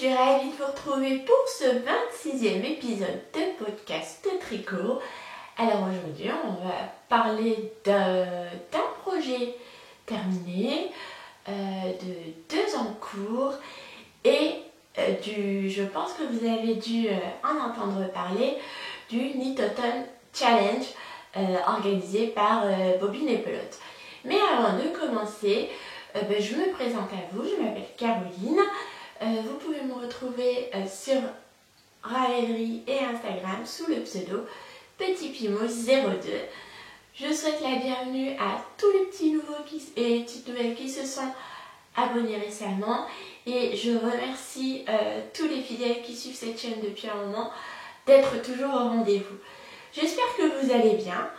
suis ravie de vous retrouver pour ce 26e épisode de podcast tricot. Alors aujourd'hui, on va parler d'un projet terminé, de 2 ans de cours et je pense que vous avez dû en entendre parler, du Knit-Autumn Challenge organisé par Bobine et Pelote. Mais avant de commencer, je me présente à vous, je m'appelle Caroline. Vous pouvez me retrouver sur Ravelry et Instagram sous le pseudo PetitPimo02. Je souhaite la bienvenue à tous les petits nouveaux et petites nouvelles qui se sont abonnés récemment. Et je remercie tous les fidèles qui suivent cette chaîne depuis un moment d'être toujours au rendez-vous. J'espère que vous allez bien.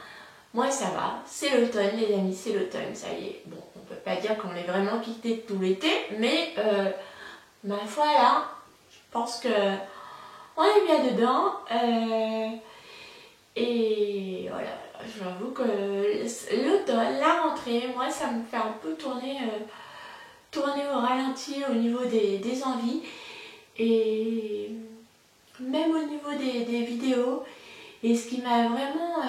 Moi ça va, c'est l'automne les amis, c'est l'automne, ça y est. Bon, on peut pas dire qu'on est vraiment quitté tout l'été, mais ma foi là, je pense que on est bien dedans. Et voilà, j'avoue que l'automne, la rentrée, moi ça me fait un peu tourner au ralenti au niveau des envies. Et même au niveau des vidéos. Et ce qui m'a vraiment...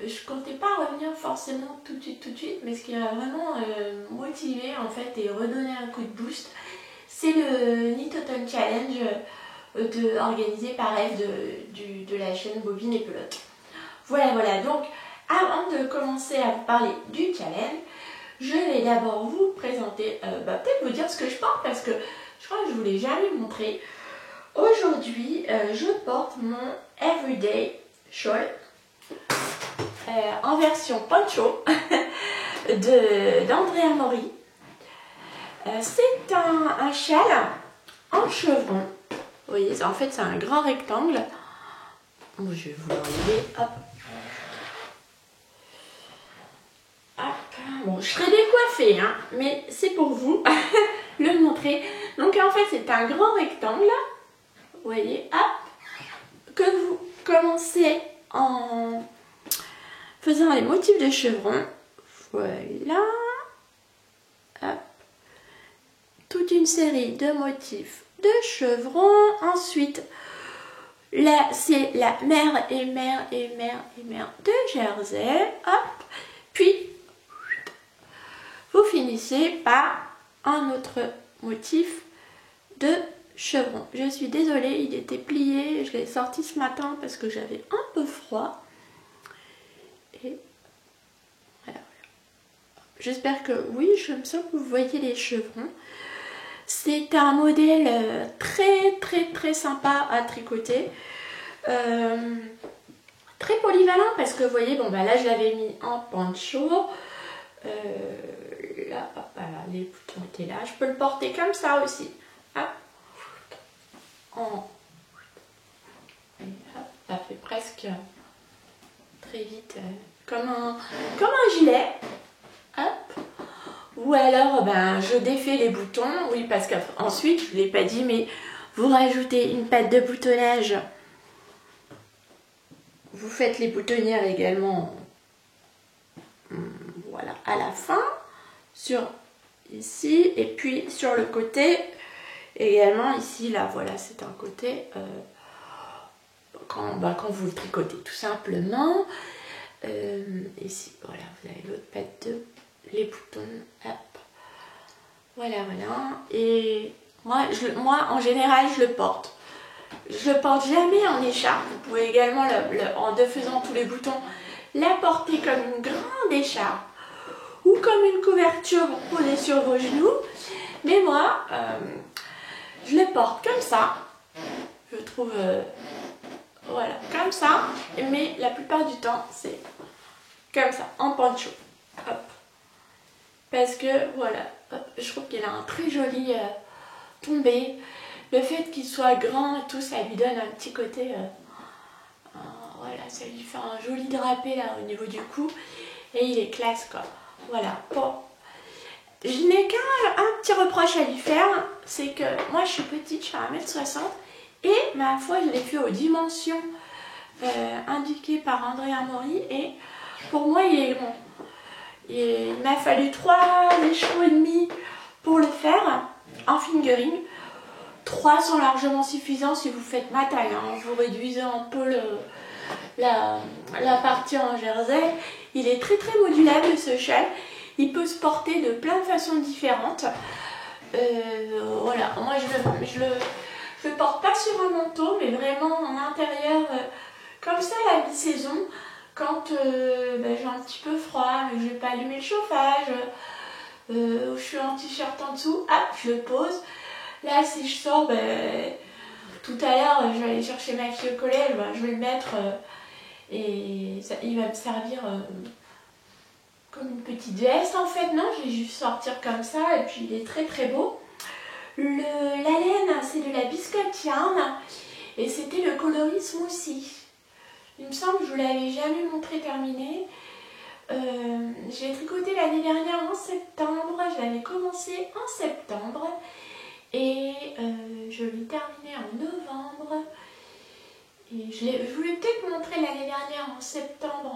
je comptais pas revenir forcément tout de suite, mais ce qui m'a vraiment motivé en fait et redonné un coup de boost, c'est le Knit-Autumn Challenge organisé par Eve de la chaîne Bobine et Pelote. Voilà, donc avant de commencer à vous parler du challenge, je vais d'abord vous présenter, peut-être vous dire ce que je porte parce que je crois que je ne vous l'ai jamais montré. Aujourd'hui, je porte mon Everyday Shawl en version poncho d'Andrea Mori. C'est un châle en chevron. Vous voyez, en fait c'est un grand rectangle. Bon, je vais vous l'enlever. Hop. Bon, je serai décoiffée, hein, mais c'est pour vous le montrer. Donc en fait c'est un grand rectangle. Vous voyez, hop, que vous commencez en faisant les motifs de chevron. Voilà. Hop. Toute une série de motifs de chevron. Ensuite, là, c'est la mer de Jersey. Hop. Puis, vous finissez par un autre motif de chevron. Je suis désolée, il était plié. Je l'ai sorti ce matin parce que j'avais un peu froid. Et voilà. J'espère que oui, je me sens que vous voyez les chevrons. C'est un modèle très sympa à tricoter. Très polyvalent parce que vous voyez, bon bah là je l'avais mis en poncho. Là, voilà, les boutons étaient là. Je peux le porter comme ça aussi. Hop. Et hop, ça fait presque très vite comme un gilet. Hop. Ou alors je défais les boutons. Oui, parce qu'ensuite je ne l'ai pas dit, mais vous rajoutez une patte de boutonnage. Vous faites les boutonnières également, voilà, à la fin, sur ici, et puis sur le côté également ici, là, voilà, c'est un côté quand vous le tricotez tout simplement. Ici, voilà, vous avez l'autre patte de les boutons, hop, voilà, et moi en général je le porte. Je le porte jamais en écharpe. Vous pouvez également, en défaisant tous les boutons, la porter comme une grande écharpe ou comme une couverture pour poser sur vos genoux. Mais moi, je le porte comme ça. Je trouve, voilà, comme ça. Mais la plupart du temps, c'est comme ça, en poncho. Hop. Parce que, voilà, hop, je trouve qu'il a un très joli tombé. Le fait qu'il soit grand et tout, ça lui donne un petit côté, voilà, ça lui fait un joli drapé là au niveau du cou. Et il est classe quoi. Voilà, bon. Je n'ai qu'un petit reproche à lui faire, c'est que moi je suis petite, je fais 1m60. Et ma foi, je l'ai fait aux dimensions indiquées par Andrea Mori. Et pour moi, il est long. Il m'a fallu 3 échelons et demi pour le faire en fingering. 3 3 sont largement suffisants si vous faites ma taille. Hein. Vous réduisez un peu la partie en jersey. Il est très très modulable ce châle. Il peut se porter de plein de façons différentes. Voilà, moi je le porte pas sur un manteau, mais vraiment en intérieur, comme ça à la mi-saison, quand j'ai un petit peu froid, mais je vais pas allumer le chauffage, je suis en t-shirt en dessous, hop, je le pose. Là, si je sors, tout à l'heure, je vais aller chercher ma fille au collège, je vais le mettre et ça, il va me servir comme une petite veste en fait. Non, je vais juste sortir comme ça et puis il est très très beau. La laine, c'est de la biscuit yarn et c'était le coloris smoothie. Il me semble que je vous l'avais jamais montré terminé. J'ai tricoté l'année dernière en septembre, je l'avais commencé en septembre et je l'ai terminé en novembre. Et je voulais peut-être vous montrer l'année dernière en septembre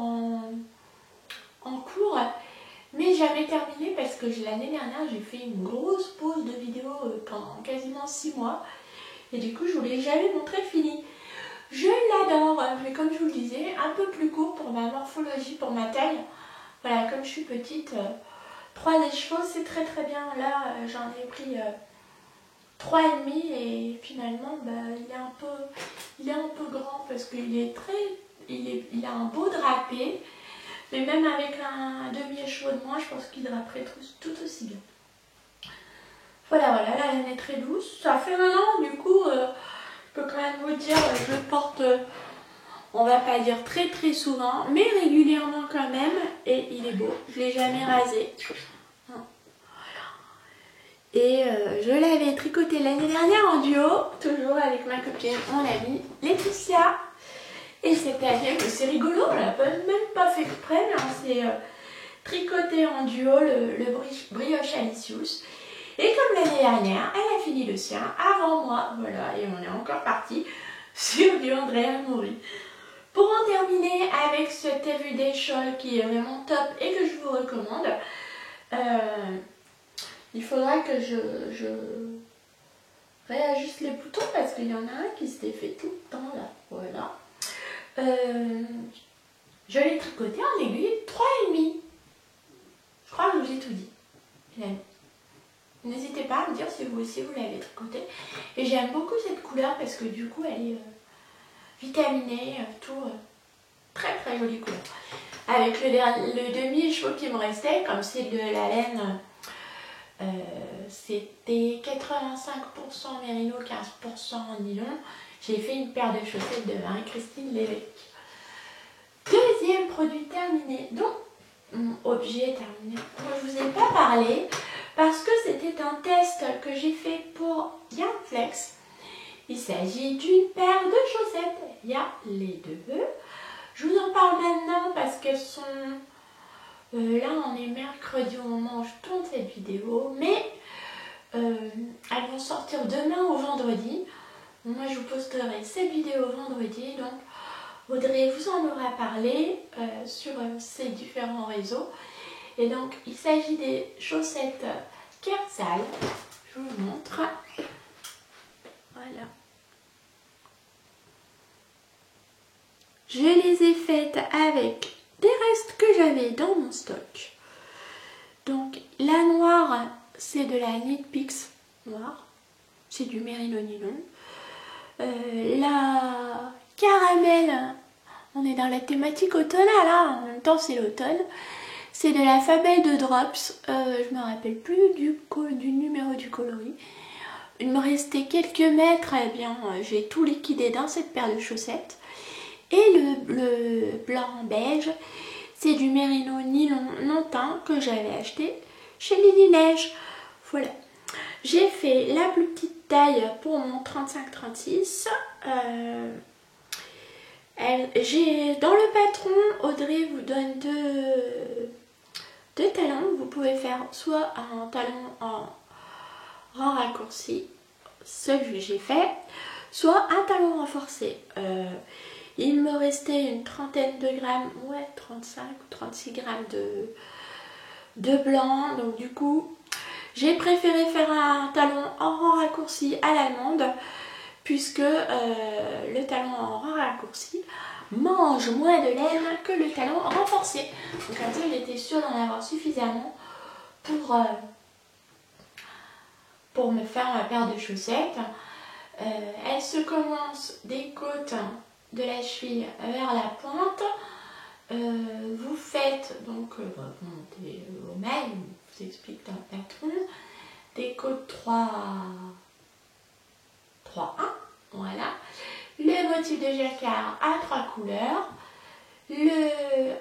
en cours, mais jamais terminé parce que l'année dernière j'ai fait une grosse pause de vidéo pendant quasiment 6 mois et du coup je vous l'ai jamais montré fini. Je l'adore, mais comme je vous le disais, un peu plus court pour ma morphologie, pour ma taille. Voilà, comme je suis petite, 3 écheveaux c'est très très bien. Là j'en ai pris 3,5 et finalement il est un peu grand parce qu'il est il a un beau drapé. Mais même avec un demi-écheveau de moins, je pense qu'il draperait tout aussi bien. Voilà, la laine est très douce. Ça fait 1 an, du coup, je peux quand même vous dire, je le porte, on va pas dire très très souvent, mais régulièrement quand même. Et il est beau, je l'ai jamais rasé. Voilà. Et je l'avais tricoté l'année dernière en duo, toujours avec ma copine, mon amie Laetitia. Et cette année, c'est rigolo, on l'a même pas fait exprès, mais on s'est tricoté en duo le brioche Alicius. Et comme l'année dernière, elle a fini le sien avant moi, voilà, et on est encore parti sur du Andrea Mori. Pour en terminer avec cet everyday shawl qui est vraiment top et que je vous recommande, il faudra que je réajuste les boutons parce qu'il y en a un qui se défait tout le temps là, voilà. Je l'ai tricoté en aiguille 3,5. Je crois que je vous ai tout dit. N'hésitez pas à me dire si vous aussi vous l'avez tricoté. Et j'aime beaucoup cette couleur parce que du coup elle est vitaminée, très très jolie couleur. Avec le demi-écheveau qui me restait, comme c'est de la laine, c'était 85% mérino, 15% nylon. J'ai fait une paire de chaussettes de Marie-Christine Lévesque. Deuxième produit terminé, donc mon objet terminé. Moi, je vous ai pas parlé parce que c'était un test que j'ai fait pour Yarnflex. Il s'agit d'une paire de chaussettes. Il y a les deux. Je vous en parle maintenant parce qu'elles sont... là, on est mercredi au moment où je tourne cette vidéo, mais elles vont sortir demain ou vendredi. Moi, je vous posterai cette vidéo vendredi, donc Audrey vous en aura parlé sur ces différents réseaux. Et donc, il s'agit des chaussettes Kersal. Je vous montre. Voilà. Je les ai faites avec des restes que j'avais dans mon stock. Donc, la noire, c'est de la Knit Pix noire. C'est du mérino nylon. La caramel, on est dans la thématique automnale, hein. En même temps c'est l'automne. C'est de la Fabelle de Drops, je me rappelle plus du numéro du coloris. Il me restait quelques mètres, eh bien j'ai tout liquidé dans cette paire de chaussettes. Et le blanc beige, c'est du mérino nylon non teint que j'avais acheté chez Lily Neige. Voilà. J'ai fait la plus petite taille pour mon 35-36. Dans le patron, Audrey vous donne deux talons. Vous pouvez faire soit un talon en rang raccourci, celui que j'ai fait, soit un talon renforcé. Il me restait une trentaine de grammes, ouais 35 ou 36 grammes de blanc, donc du coup j'ai préféré faire un talon en rang raccourci à l'allemande, puisque le talon en raccourci mange moins de laine que le talon renforcé. Donc comme ça, j'étais sûre d'en avoir suffisamment pour me faire ma paire de chaussettes. Elle se commence des côtes de la cheville vers la pointe. Vous faites donc, vous montez au mail, je vous explique dans le patron, des côtes 3, 3, 1, voilà. Le motif de jacquard à 3 couleurs.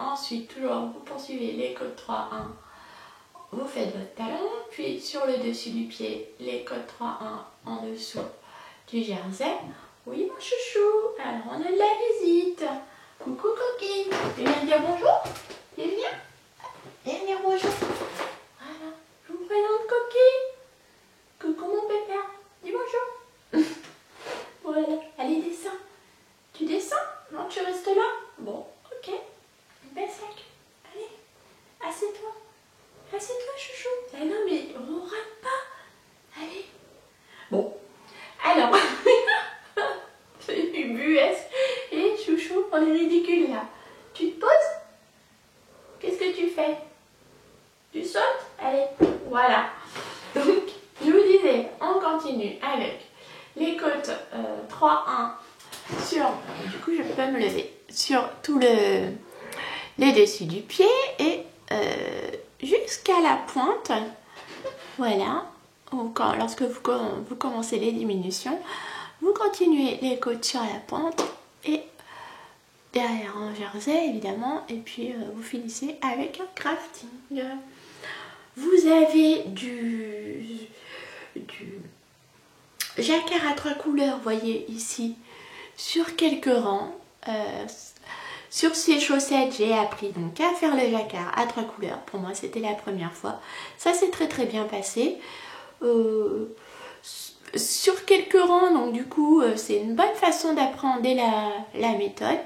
Ensuite, toujours, vous poursuivez les côtes 3, 1, vous faites votre talon, puis sur le dessus du pied, les côtes 3, 1 en dessous du jersey. Oui, mon chouchou, alors on a de la visite. Coucou coquine, tu viens de dire bonjour? Tu viens dire bonjour. Voilà, je vous présente coquine. Coucou mon pépère, dis bonjour. Voilà, allez descends. Tu descends? Non, tu restes là? Bon, ok. Belle sac. Allez, assieds-toi. Assieds-toi chouchou. Ah non mais on rate pas. Allez. Bon, alors... C'est du bues et chouchou, on est ridicule là. Tu te poses? Qu'est-ce que tu fais? Tu sautes? Allez, voilà. Donc, je vous disais, on continue avec les côtes 3-1 sur, du coup je peux me lever, sur tout les dessus du pied et jusqu'à la pointe. Voilà. Lorsque vous commencez les diminutions, vous continuez les côtes sur la pointe et derrière un jersey évidemment, et puis vous finissez avec un crafting. Vous avez du jacquard à 3 couleurs, voyez ici, sur quelques rangs. Sur ces chaussettes, j'ai appris donc à faire le jacquard à 3 couleurs. Pour moi, c'était la première fois. Ça s'est très très bien passé. Sur quelques rangs, donc du coup c'est une bonne façon d'apprendre la méthode.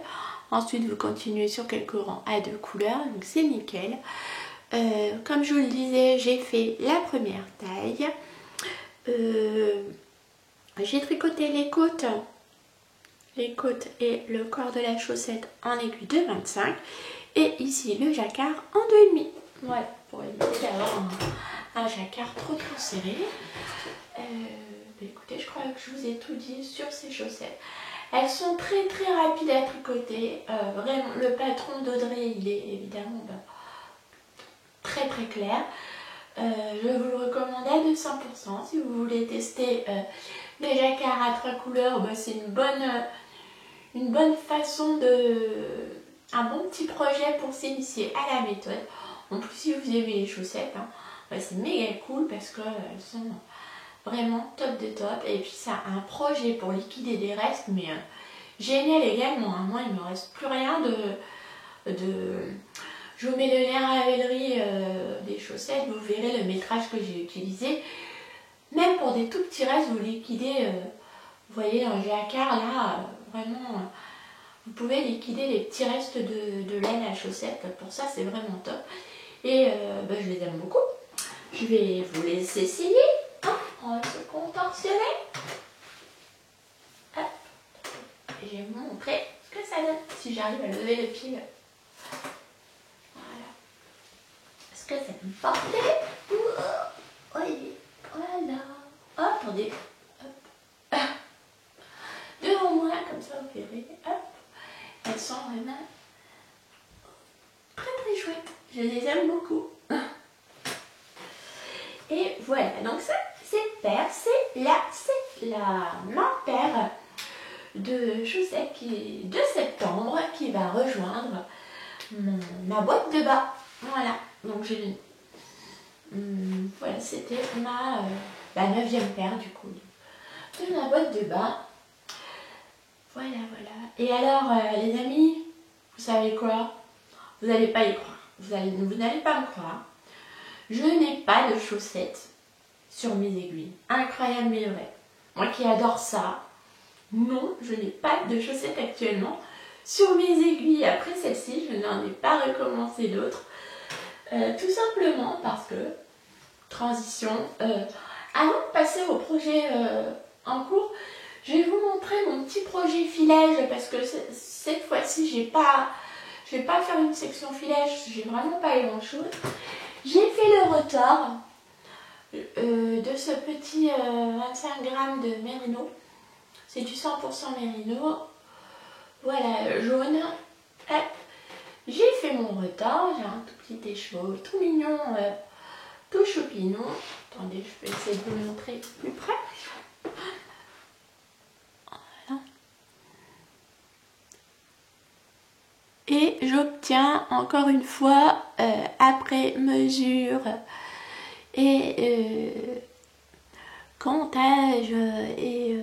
Ensuite vous continuez sur quelques rangs à 2 couleurs, donc c'est nickel. Comme je vous le disais, j'ai fait la première taille. J'ai tricoté les côtes et le corps de la chaussette en aiguille de 25 et ici le jacquard en 2,5. Voilà, pour éviter d'avoir un jacquard trop serré. Écoutez, je crois que je vous ai tout dit sur ces chaussettes. Elles sont très très rapides à tricoter. Vraiment, le patron d'Audrey, il est évidemment très très clair. Je vous le recommande à 200%. Si vous voulez tester les jacquards à 3 couleurs, c'est une bonne façon un bon petit projet pour s'initier à la méthode. En plus, si vous aimez les chaussettes, c'est méga cool parce qu'elles sont vraiment top de top. Et puis ça a un projet pour liquider des restes, mais génial également. Moi, il ne me reste plus rien je vous mets le lien à Ravelry des chaussettes, vous verrez le métrage que j'ai utilisé. Même pour des tout petits restes, vous liquidez, vous voyez un jacquard là, vraiment, vous pouvez liquider les petits restes de laine à chaussettes. Pour ça, c'est vraiment top. Et je les aime beaucoup. Je vais vous les essayer. On va se contorsionner. Hop. Et je vais vous montrer ce que ça donne si j'arrive à lever le fil. Voilà. Est-ce que ça peut me porter? Oui. Voilà. Oh, attendez. Hop. Devant moi, comme ça vous verrez. Hop. Elles sont vraiment très très chouettes. Je les aime beaucoup. Et voilà, donc ça, c'est ma paire de chaussettes de septembre qui va rejoindre ma boîte de bas. Voilà, donc voilà, c'était ma 9e paire du coup de ma boîte de bas. Voilà, voilà. Et alors, les amis, vous savez quoi? Vous n'allez pas y croire. Vous n'allez pas me croire. Je n'ai pas de chaussettes sur mes aiguilles. Incroyable mais vrai. Moi qui adore ça, non, je n'ai pas de chaussettes actuellement sur mes aiguilles. Après celle-ci, je n'en ai pas recommencé d'autres. Tout simplement parce que, transition, Avant de passer au projet en cours, je vais vous montrer mon petit projet filège parce que cette fois-ci, je vais pas faire une section filège, j'ai vraiment pas grand chose. J'ai fait le retors de ce petit 25 grammes de mérino. C'est du 100% mérino. Voilà, jaune. Hop. J'ai fait mon retors. J'ai un tout petit écheveau, tout mignon, tout choupinou. Attendez, je vais essayer de vous le montrer plus près. Voilà. Et j'obtiens encore une fois, après mesure et comptage et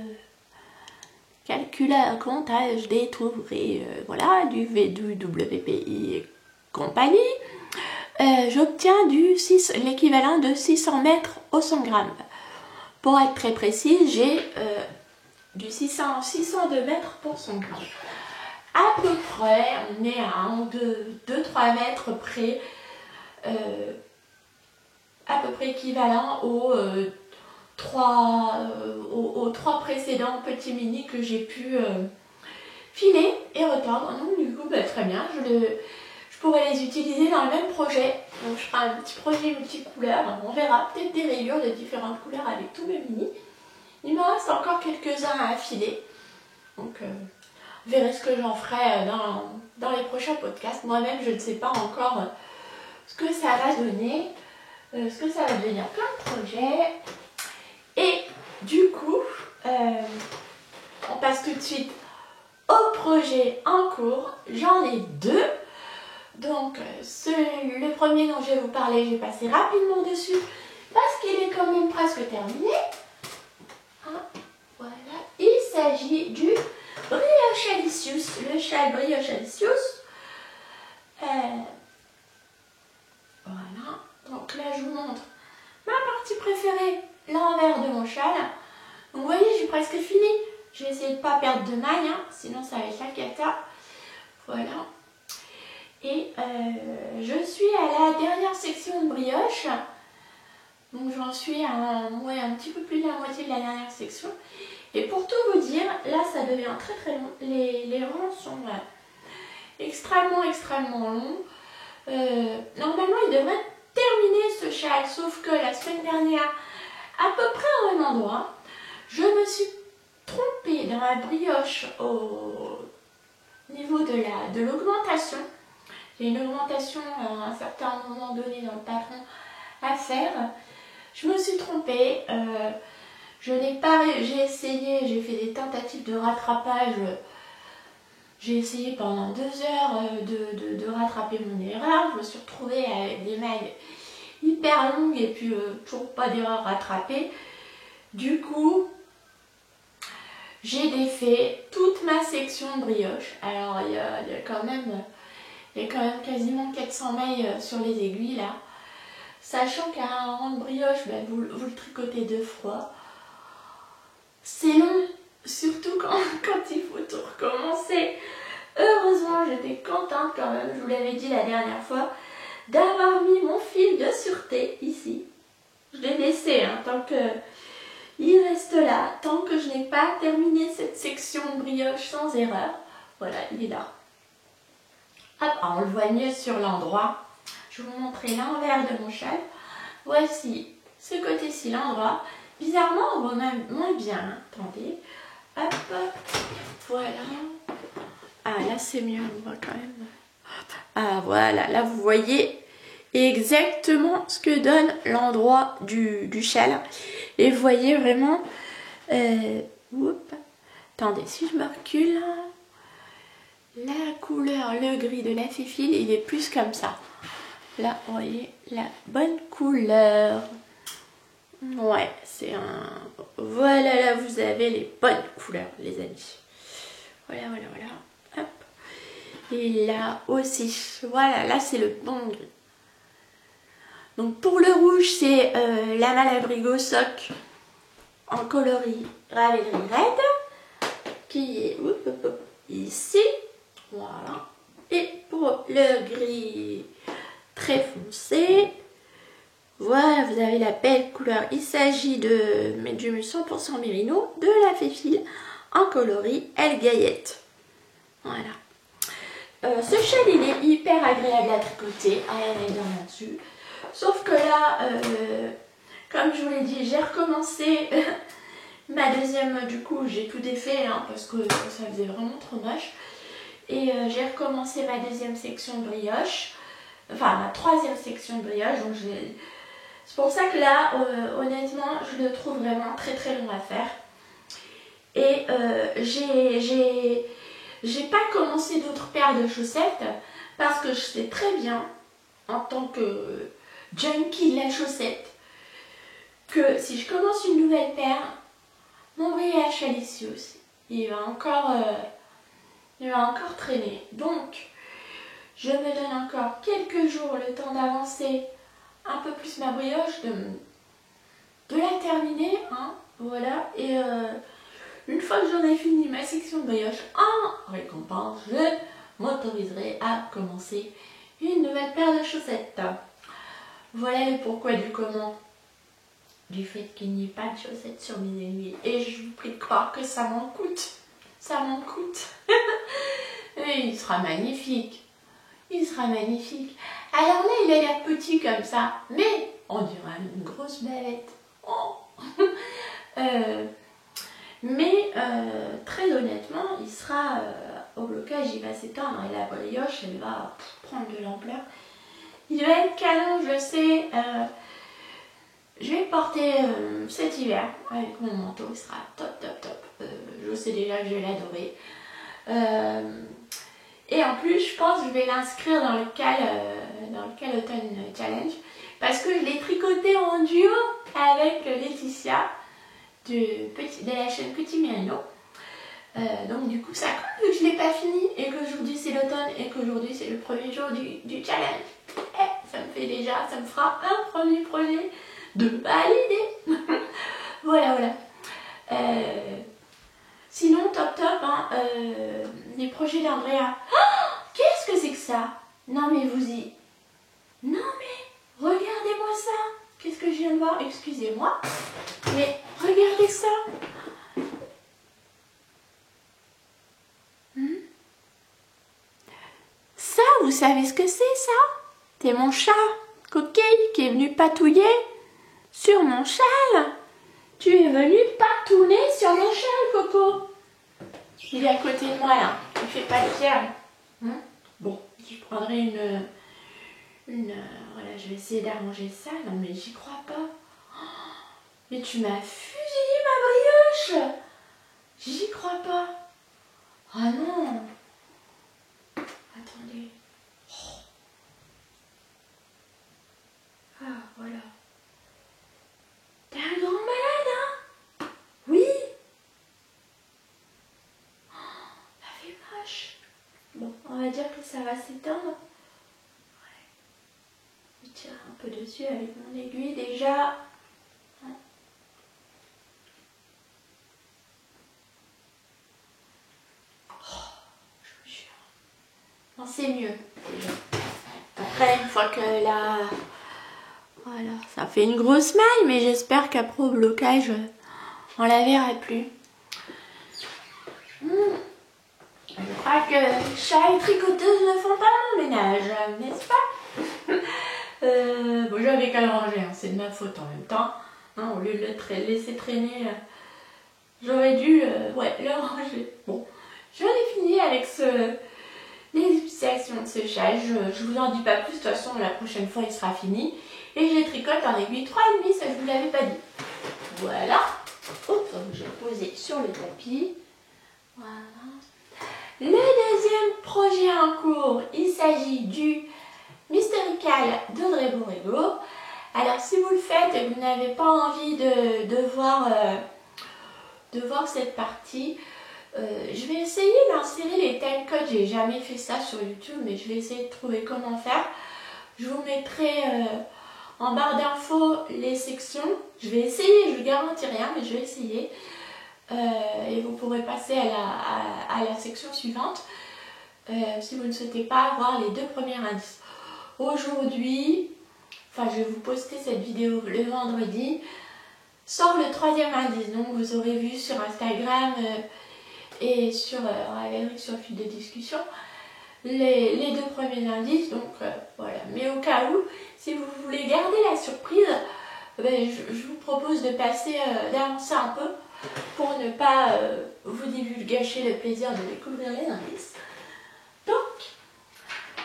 comptage des tours et voilà, du WPI et compagnie, j'obtiens l'équivalent de 600 mètres au 100 grammes. Pour être très précis, j'ai du 602 mètres pour 100 grammes. À peu près, on est à 2-3 mètres près, à peu près équivalent aux 3 précédents petits mini que j'ai pu filer et retordre. Donc du coup, très bien, je pourrais les utiliser dans le même projet. Donc je ferai un petit projet multicouleur. On verra peut-être des rayures de différentes couleurs avec tous mes mini. Il me reste encore quelques-uns à affiler. Donc vous verrez ce que j'en ferai dans les prochains podcasts. Moi-même, je ne sais pas encore ce que ça va donner, ce que ça va devenir plein de projets. Et du coup, on passe tout de suite au projet en cours. J'en ai 2. Donc, le premier dont je vais vous parler, je vais passer rapidement dessus parce qu'il est quand même presque terminé. Voilà. Il s'agit du Brioche Alicius, le châle Brioche Alicius. Voilà. Donc là, je vous montre ma partie préférée, l'envers de mon châle. Donc vous voyez, j'ai presque fini. Je vais essayer de ne pas perdre de maille, sinon ça va être la cata. Voilà. Et je suis à la dernière section de brioche. Donc j'en suis à un petit peu plus de la moitié de la dernière section. Et pour tout vous dire, là ça devient très très long. Les rangs sont extrêmement longs. Normalement il devrait terminer ce châle, sauf que la semaine dernière, à peu près au même endroit, je me suis trompée dans la brioche au niveau de l'augmentation. J'ai une augmentation à un certain moment donné dans le patron à faire. Je me suis trompée. J'ai essayé, j'ai fait des tentatives de rattrapage. J'ai essayé pendant 2 heures de rattraper mon erreur. Je me suis retrouvée avec des mailles hyper longues et puis toujours pas d'erreur rattrapée. Du coup, j'ai défait toute ma section de brioche. Alors il y a quand même quasiment 400 mailles sur les aiguilles là. Sachant qu'un rang de brioche, vous le tricotez 2 fois. C'est long, surtout quand il faut tout recommencer. Heureusement, j'étais contente quand même, je vous l'avais dit la dernière fois, d'avoir mis mon fil de sûreté ici. Je l'ai laissé, tant que il reste là, tant que je n'ai pas terminé cette section de brioche sans erreur. Voilà, il est là. Hop, on le voit mieux sur l'endroit. Je vais vous montrer l'envers de mon châle. Voici ce côté-ci, l'endroit. Bizarrement, on voit même moins bien. Attendez. Hop, voilà. Ah, là, c'est mieux, on voit quand même. Ah, voilà. Là, vous voyez exactement ce que donne l'endroit du châle. Et vous voyez vraiment... Attendez, si je me recule... La couleur, le gris de la fifille, il est plus comme ça. Là, vous voyez, la bonne couleur. Ouais, c'est un... Voilà, là, vous avez les bonnes couleurs, les amis. Voilà. Hop. Et là aussi, voilà, là, c'est le bon gris. Donc, pour le rouge, c'est la Malabrigo Sock en coloris Ravelry Red, qui est ici. Voilà. Et pour le gris très foncé, Voilà, vous avez la belle couleur. Il s'agit du 100% Mérino de la Féfile en coloris Elle Gaillette. Voilà. Ce châle, il est hyper agréable à tricoter. Rien à dire là-dessus. Sauf que là, comme je vous l'ai dit, j'ai recommencé ma deuxième. Du coup, j'ai tout défait hein, parce que ça faisait vraiment trop moche. Et j'ai recommencé ma deuxième section de brioche. Enfin, ma troisième section de brioche. Donc, c'est pour ça que là, honnêtement, je le trouve vraiment très très long à faire. Et j'ai pas commencé d'autres paires de chaussettes parce que je sais très bien, en tant que junkie de la chaussette, que si je commence une nouvelle paire, mon brioche Alicius, il va encore traîner. Donc, je me donne encore quelques jours le temps d'avancer un peu plus ma brioche, de la terminer, hein, voilà, et une fois que j'en ai fini ma section de brioche en récompense, je m'autoriserai à commencer une nouvelle paire de chaussettes. Voilà le pourquoi du comment du fait qu'il n'y ait pas de chaussettes sur mes aiguilles. Et je vous prie de croire que ça m'en coûte. Ça m'en coûte. Et il sera magnifique. Il sera magnifique. Alors là, il a l'air petit comme ça, mais on dirait une grosse bavette. Oh. Mais très honnêtement, il sera au blocage, il va s'étendre et la brioche, elle va prendre de l'ampleur. Il va être canon, je sais. Je vais le porter cet hiver avec mon manteau, il sera top top top. Je sais déjà que je vais l'adorer. Et en plus, je pense que je vais l'inscrire dans le Cal Autumn Challenge parce que je l'ai tricoté en duo avec Laetitia de la chaîne Petit Mérino. Donc du coup, ça compte vu que je ne l'ai pas fini et qu'aujourd'hui c'est l'automne et qu'aujourd'hui c'est le premier jour du challenge. Ça me fait déjà, ça me fera un premier projet de valider. Voilà, voilà. Sinon, top top, hein, les projets d'Andrea. Oh, qu'est-ce que c'est que ça? Non mais Non mais, regardez-moi ça. Qu'est-ce que je viens de voir? Excusez-moi. Mais regardez ça. Ça, vous savez ce que c'est ça? C'est mon chat, Coquille, qui est venu patouiller sur mon châle. Tu es venu patouner sur mon châle, Coco. Il est à côté de moi là, il fait pas le fier. Bon, je prendrai voilà, je vais essayer d'arranger ça. Non mais j'y crois pas. Mais tu m'as fusillé ma brioche. J'y crois pas. Ah non. Attendez. Oh. Ah voilà. T'es un grand malade, hein? Oui. Oh, ça fait moche. Bon, on va dire que ça va s'éteindre. Ouais. Je tire un peu dessus avec mon aiguille déjà. Non, c'est mieux. Après, une fois que là, voilà, ça fait une grosse maille, mais j'espère qu'après au blocage, on la verra plus. Je crois que chat et tricoteuse ne font pas mon ménage, n'est-ce pas? Bon, j'avais qu'à le ranger, hein, c'est de ma faute en même temps. Hein, au lieu de le laisser traîner, j'aurais dû ouais, le ranger. Bon, j'en ai fini avec les illustrations de ce châle. Je vous en dis pas plus, de toute façon la prochaine fois il sera fini. Et je les tricote en aiguille 3,5, ça je vous l'avais pas dit. Voilà. Oups, je vais poser sur le tapis. Voilà. Le deuxième projet en cours, il s'agit du Mystérical d'Audrey Borrego. Alors si vous le faites et que vous n'avez pas envie de voir cette partie, je vais essayer d'insérer les timecodes. J'ai jamais fait ça sur YouTube, mais je vais essayer de trouver comment faire. Je vous mettrai en barre d'infos les sections. Je vais essayer, je ne garantis rien, mais je vais essayer. Et vous pourrez passer à la section suivante si vous ne souhaitez pas avoir les deux premiers indices. Aujourd'hui, enfin je vais vous poster cette vidéo le vendredi, sort le troisième indice. Donc vous aurez vu sur Instagram et sur sur le fil de discussion les deux premiers indices. Donc voilà, mais au cas où, si vous voulez garder la surprise, je vous propose de passer, d'avancer un peu pour ne pas vous divulgacher le plaisir de découvrir les indices. Donc,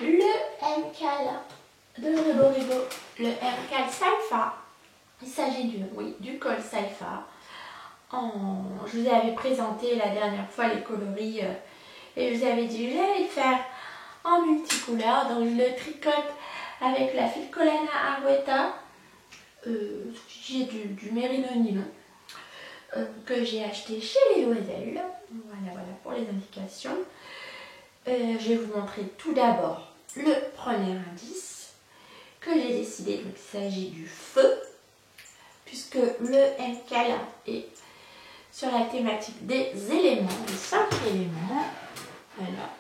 le MCAL de Rebo, le MCAL Salfa, il s'agit du col Salfa. Je vous avais présenté la dernière fois les coloris et je vous avais dit que j'allais le faire en multicouleur. Donc je le tricote avec la Filcolana Argueta, j'ai du mérino nylon que j'ai acheté chez les Loisel. Voilà pour les indications. Je vais vous montrer tout d'abord le premier indice que j'ai décidé. Donc il s'agit du feu, puisque le MCAL est sur la thématique des éléments, des 5 éléments. Voilà.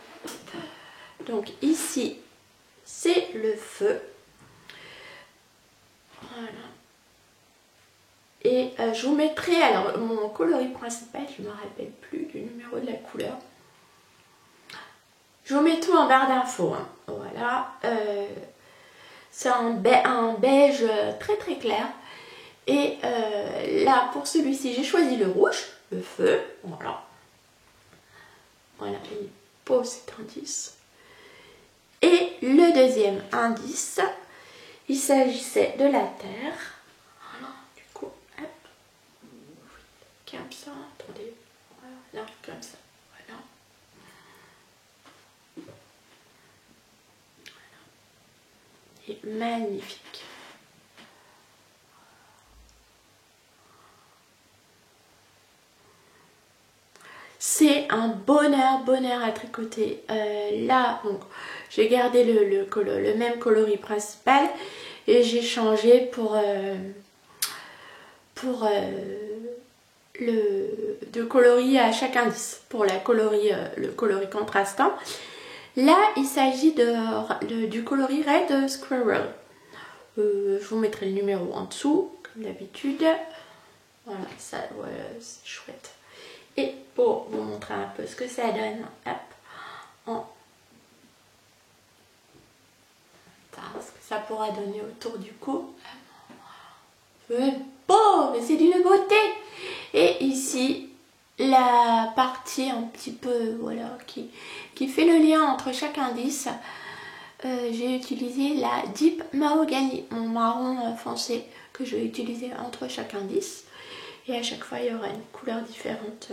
Donc ici, c'est le feu. Voilà. Et je vous mettrai, alors mon coloris principal, je ne me rappelle plus du numéro de la couleur. Je vous mets tout en barre d'infos. Hein. Voilà. C'est un beige très très clair. Et là, pour celui-ci, j'ai choisi le rouge, le feu. Voilà. Voilà, il est beau cet indice. Et le deuxième indice, il s'agissait de la terre. Voilà, du coup, hop. Comme ça, attendez. Voilà, comme ça. Voilà. Et magnifique. C'est un bonheur à tricoter. Là, donc, j'ai gardé le même coloris principal et j'ai changé pour de coloris à chaque indice, pour le coloris contrastant. Là, il s'agit du coloris Red Squirrel. Je vous mettrai le numéro en dessous, comme d'habitude. Voilà, ça, voilà, c'est chouette. Et pour vous montrer un peu ce que ça donne, hop, ce que ça pourra donner autour du cou. C'est beau, mais c'est d'une beauté. Et ici, la partie un petit peu, voilà, qui fait le lien entre chaque indice. J'ai utilisé la Deep Mahogany, mon marron foncé, que je vais utiliser entre chaque indice. Et à chaque fois, il y aura une couleur différente.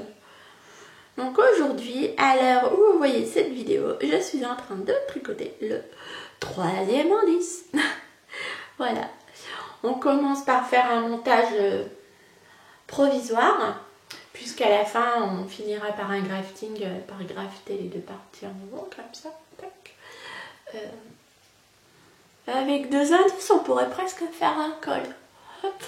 Donc aujourd'hui, à l'heure où vous voyez cette vidéo, je suis en train de tricoter le troisième indice. Voilà. On commence par faire un montage provisoire, puisqu'à la fin, on finira par un grafting, par grafter les deux parties en rond, comme ça. Tac. Avec deux indices, on pourrait presque faire un col. Hop.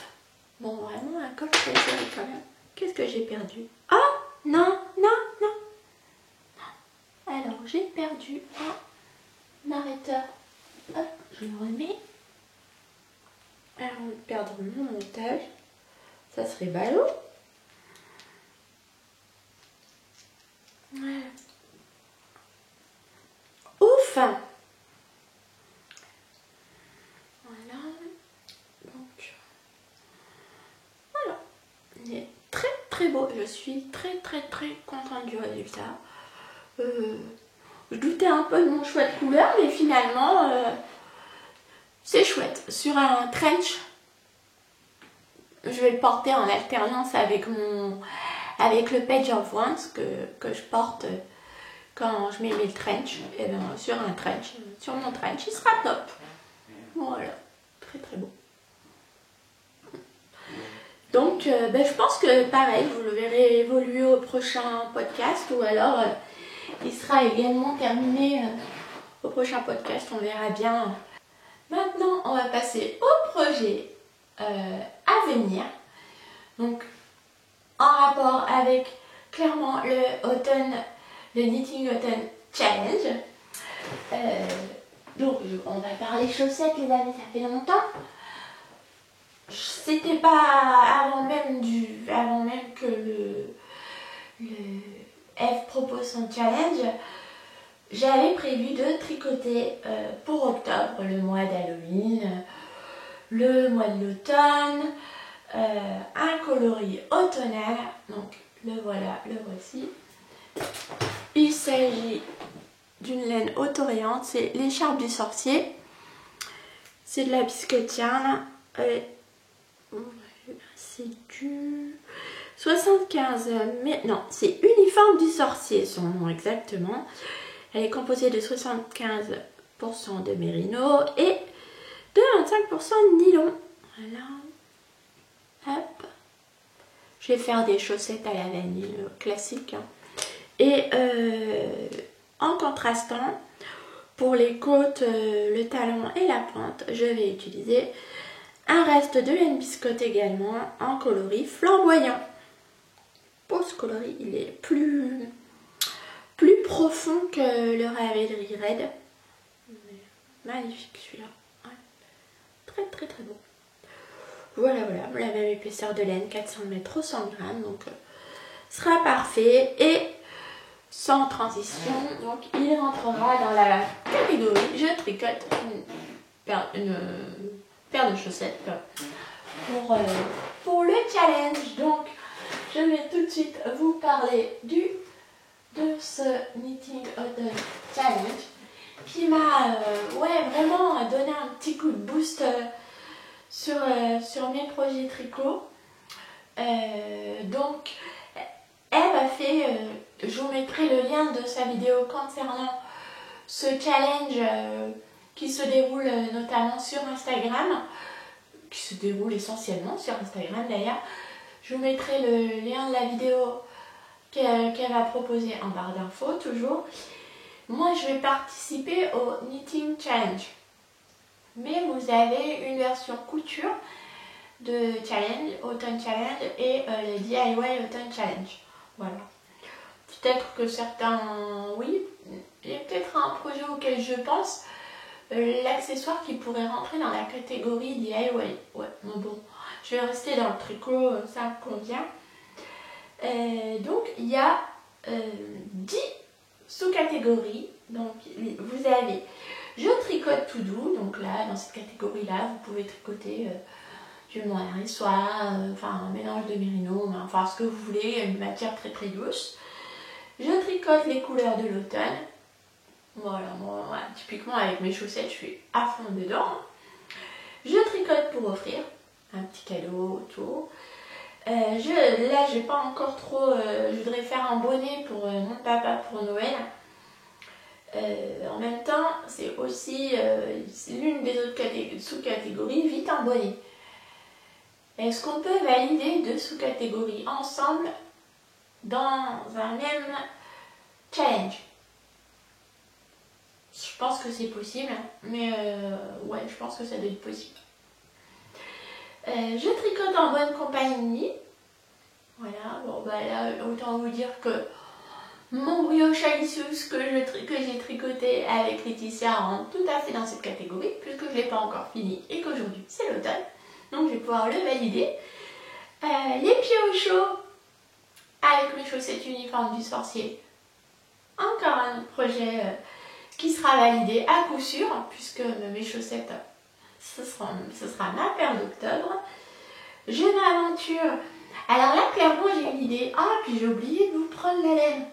Bon, vraiment un col très serré quand même. Qu'est-ce que j'ai perdu? Ah, non. Alors, j'ai perdu un arrêteur. Hop, je le remets. Alors, on va perdre mon montage. Ça serait ballot. Voilà. Ouf! Voilà. Donc, voilà. Il est très beau. Je suis très contente du résultat. Je doutais un peu de mon choix de couleur, mais finalement, c'est chouette. Sur un trench, je vais le porter en alternance avec le Page of Wands que je porte quand je mets mes trench. Et bien, sur mon trench, il sera top. Voilà, très beau. Donc, je pense que pareil, vous le verrez évoluer au prochain podcast, ou alors il sera également terminé au prochain podcast, on verra bien. Maintenant, on va passer au projet à venir. Donc, en rapport avec clairement le Knitting Autumn Challenge. Donc, on va parler chaussettes, les amis, ça fait longtemps. c'était pas avant même que Eve propose son challenge. J'avais prévu de tricoter pour octobre, le mois d'Halloween, le mois de l'automne, un coloris automnal. Donc le voilà, le voici. Il s'agit d'une laine autorayante, c'est l'écharpe du sorcier. C'est de la biscotte yarn. C'est du 75, mais non, c'est Uniforme du sorcier, son nom exactement. Elle est composée de 75% de mérino et de 25% de nylon. Voilà. Hop. Je vais faire des chaussettes à la vanille classique. Hein. Et en contrastant, pour les côtes, le talon et la pointe, je vais utiliser un reste de laine biscotte également en coloris flamboyant. Pour ce coloris, il est plus profond que le Ravelry Red. Magnifique celui-là. Ouais. Très très très beau. Voilà, la même épaisseur de laine, 400 mètres au 100 grammes. Donc, sera parfait. Et sans transition, donc il rentrera dans la catégorie je tricote une paire de chaussettes pour le challenge. Donc je vais tout de suite vous parler de ce Knitting Autumn Challenge qui m'a vraiment donné un petit coup de boost sur mes projets tricot. Donc Eve a fait, je vous mettrai le lien de sa vidéo concernant ce challenge qui se déroule notamment sur Instagram, qui se déroule essentiellement sur Instagram d'ailleurs. Je vous mettrai le lien de la vidéo qu'elle va proposer en barre d'infos toujours. Moi je vais participer au Knitting Challenge, mais vous avez une version couture de challenge, Autumn Challenge et le DIY Autumn Challenge. Voilà. Peut-être que certains, oui, il y a peut-être un projet auquel je pense, l'accessoire qui pourrait rentrer dans la catégorie DIY. Ouais, bon, je vais rester dans le tricot, ça me convient. Donc, il y a 10 sous-catégories. Donc, vous avez je tricote tout doux. Donc là, dans cette catégorie-là, vous pouvez tricoter du mohair et soie, enfin un mélange de mérino, enfin ce que vous voulez, une matière très très douce. Je tricote les couleurs de l'automne. Voilà, moi, typiquement avec mes chaussettes, je suis à fond dedans. Je tricote pour offrir un petit cadeau autour. Là, j'ai pas encore trop. Je voudrais faire un bonnet pour mon papa pour Noël. En même temps, c'est aussi l'une des autres sous-catégories, vite un bonnet. Est-ce qu'on peut valider deux sous-catégories ensemble dans un même challenge? Je pense que c'est possible, mais ouais, je pense que ça doit être possible. Je tricote en bonne compagnie. Voilà, bon bah là, autant vous dire que mon brioche Alicious que j'ai tricoté avec Laetitia rentre tout à fait dans cette catégorie, puisque je ne l'ai pas encore fini et qu'aujourd'hui c'est l'automne. Donc je vais pouvoir le valider. Les pieds au chaud avec mes chaussettes uniformes du sorcier. Encore un projet qui sera validé à coup sûr, puisque mes chaussettes, ce sera ma paire d'octobre. Je m'aventure. Alors là, clairement, j'ai une idée. Ah, puis j'ai oublié de vous prendre la laine.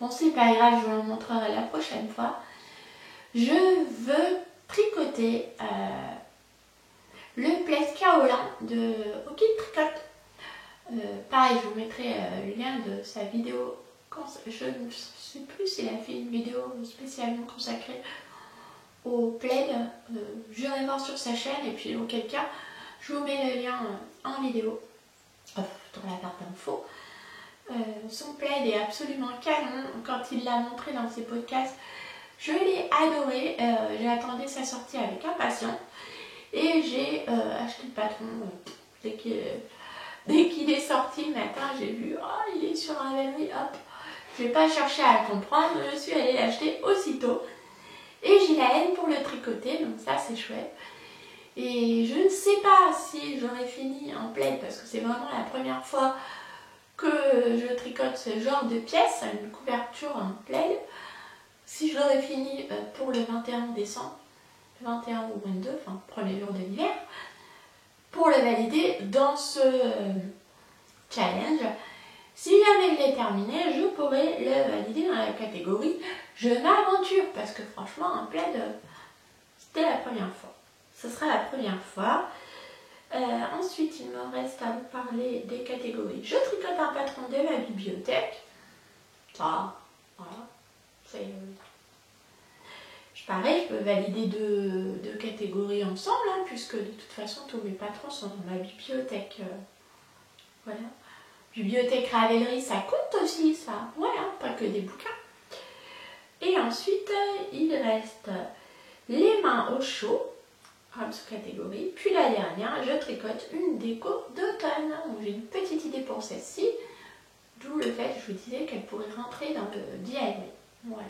Bon, c'est pas grave, je vous le montrerai la prochaine fois. Je veux tricoter le plaid kaolin de Okid Tricote. Pareil, je vous mettrai le lien de sa vidéo. Je ne sais plus s'il a fait une vidéo spécialement consacrée au plaid. J'irai voir sur sa chaîne et puis auquel cas, je vous mets le lien en vidéo dans la barre d'infos. Son plaid est absolument canon. Quand il l'a montré dans ses podcasts, je l'ai adoré. J'attendais sa sortie avec impatience et j'ai acheté le patron dès qu'il est sorti le matin. J'ai vu, oh, il est sur un Ravelry, hop. Je vais pas chercher à le comprendre, je suis allée l'acheter aussitôt et j'ai la laine pour le tricoter, donc ça c'est chouette. Et je ne sais pas si j'aurai fini en plaid parce que c'est vraiment la première fois que je tricote ce genre de pièce, une couverture en plaid. Si je l'aurai fini pour le 21 décembre, 21 ou 22, enfin premier jour de l'hiver, pour le valider dans ce challenge. Si jamais je l'ai terminé, je pourrai le valider dans la catégorie je m'aventure, parce que franchement un plaid c'était la première fois. Ce sera la première fois. Ensuite il me reste à vous parler des catégories. Je tricote un patron de ma bibliothèque. Ça, voilà. C'est pareil, je peux valider deux catégories ensemble, hein, puisque de toute façon tous mes patrons sont dans ma bibliothèque. Voilà. Bibliothèque Ravelry, ça compte aussi, ça. Voilà, pas que des bouquins. Et ensuite, il reste les mains au chaud, comme sous-catégorie. Puis la dernière, je tricote une déco d'automne. J'ai une petite idée pour celle-ci, d'où le fait, je vous disais, qu'elle pourrait rentrer dans le DIY. Voilà.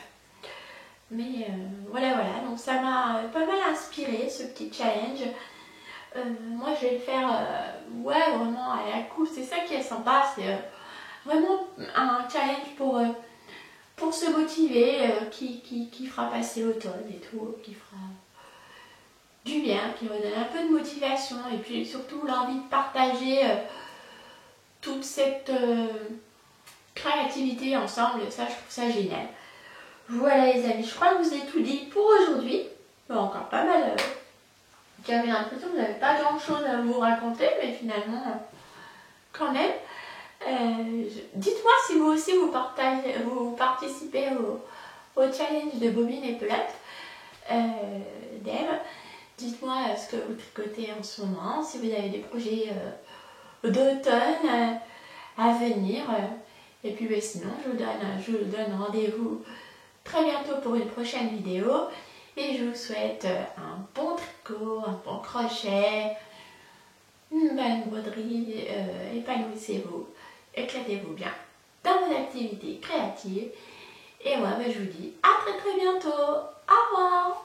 Mais voilà, donc ça m'a pas mal inspiré, ce petit challenge. Moi, je vais le faire, ouais, vraiment à la cool. C'est ça qui est sympa, c'est vraiment un challenge pour se motiver, qui fera passer l'automne et tout, qui fera du bien, qui redonne un peu de motivation et puis surtout l'envie de partager toute cette créativité ensemble. Ça, je trouve ça génial. Voilà les amis, je crois que je vous ai tout dit pour aujourd'hui. Bon, encore pas mal. J'avais l'impression que vous n'avez pas grand chose à vous raconter, mais finalement, quand même. Dites-moi si vous aussi vous participez au challenge de Bobine et Pelote d'Eve. Dites-moi ce que vous tricotez en ce moment, si vous avez des projets d'automne à venir. Et puis sinon, je vous donne rendez-vous très bientôt pour une prochaine vidéo. Et je vous souhaite un bon tricot, un bon crochet, une bonne broderie, épanouissez-vous, éclatez-vous bien dans vos activités créatives. Et moi, je vous dis à très bientôt. Au revoir.